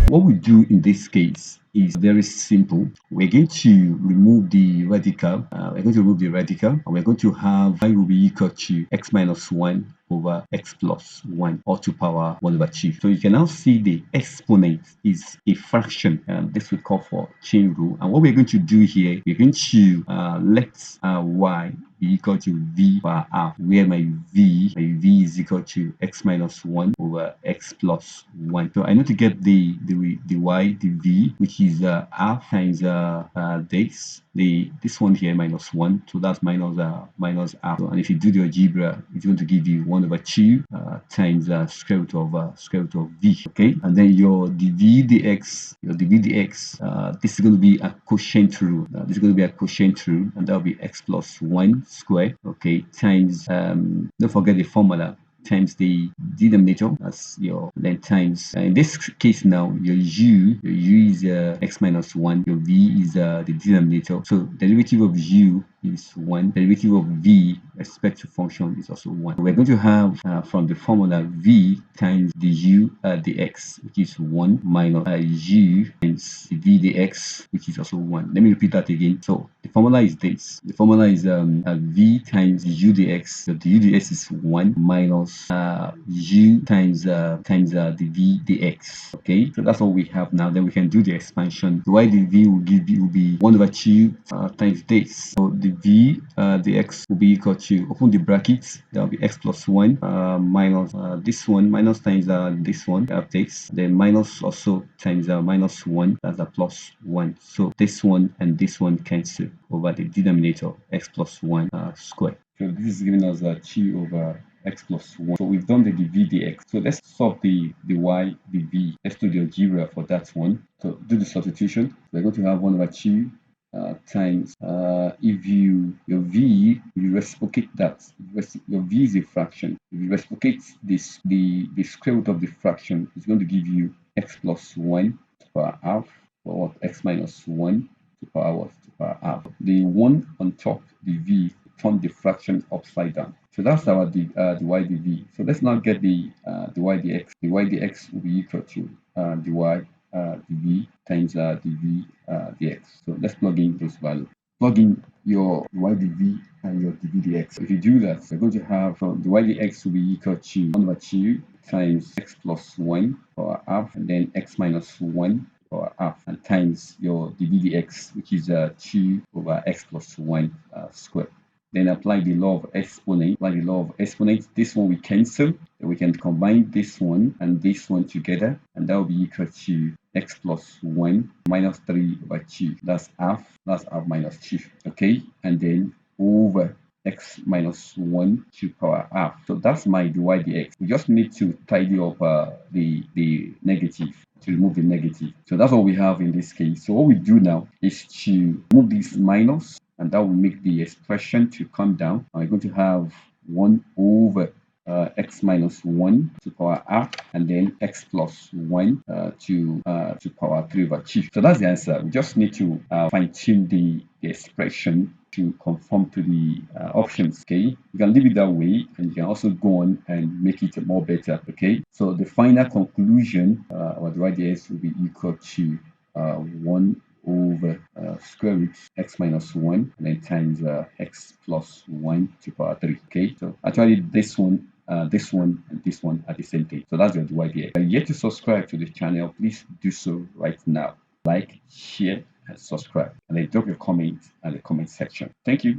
What we do in this case is very simple. We're going to remove the radical. And we're going to have y will be equal to x minus 1 over x plus 1, or to power 1 over 2. So you can now see the exponent is a fraction, and this we call for chain rule. And what we're going to do here, we're going to let y be equal to v per half, where my v is equal to x minus 1 over x plus 1. So I need to get the y, the v, which is half times this one here minus 1, so that's minus half. So, and if you do the algebra, it's going to give you 1 over 2 times square root of v. Okay, and then your dv dx, this is going to be a quotient rule. And that will be x plus 1 square, okay, times don't forget the formula, times the denominator, that's your length, times in this case now your u is x minus 1, your v is the denominator, so derivative of u is 1, derivative of v respect to function is also 1. We're going to have from the formula v times the u dx, which is 1, minus u times the v dx, which is also 1. Let me repeat that again. So the formula is this. The formula is v times u dx. So the u dx is 1 minus u times the v dx. Okay, so that's what we have now. Then we can do the expansion. The y dv will be 1 over 2 times this. So the v dx will be equal to, open the brackets, that will be x plus 1 minus this one, minus times this one, this, then minus also times minus 1, that's a plus 1. So this one and this one cancel over the denominator, x plus 1 square. So this is giving us 2 over x plus 1. So we've done the dv dx. So let's solve the y, the v. Let's do the algebra for that one. So do the substitution. We're going to have 1 over 2 times if your v, you reciprocate that, your v is a fraction. If you reciprocate this, the square root of the fraction is going to give you x plus 1 to power half, or x minus 1 to power what? To power half. The 1 on top, the v, turn the fraction upside down. So that's our the y dv. So let's now get the y dx. The y dx will be equal to the y dv times dv dx. So let's plug in this value. Plug in your y dv and your dv dx. If you do that, we're going to have the y dx will be equal to 1 over 2 times x plus 1 power half, and then x minus 1 power half, and times your dv dx, which is 2 over x plus 1 squared. Then apply the law of exponent. This one we cancel. We can combine this one and this one together, and that will be equal to x plus 1 minus 3 over 2. That's half minus 2. Okay, and then over x minus 1 to power half. So that's my dy dx. We just need to tidy up the negative, to remove the negative. So that's what we have in this case. So what we do now is to move this minus, and that will make the expression to come down. I'm going to have 1 over x minus 1 to power half, and then x plus 1 to power 3 over 2. So that's the answer. We just need to fine-tune the expression to conform to the options. Okay, you can leave it that way, and you can also go on and make it more better. Okay, so the final conclusion, our dy dx will be equal to 1 over square root x minus 1, and then times x plus 1 to power 3. Okay, so actually this one, and this one are the same thing. So that's your dy dx. If you're yet to subscribe to the channel, please do so right now. Like, share, and subscribe, and then drop your comment in the comment section. Thank you.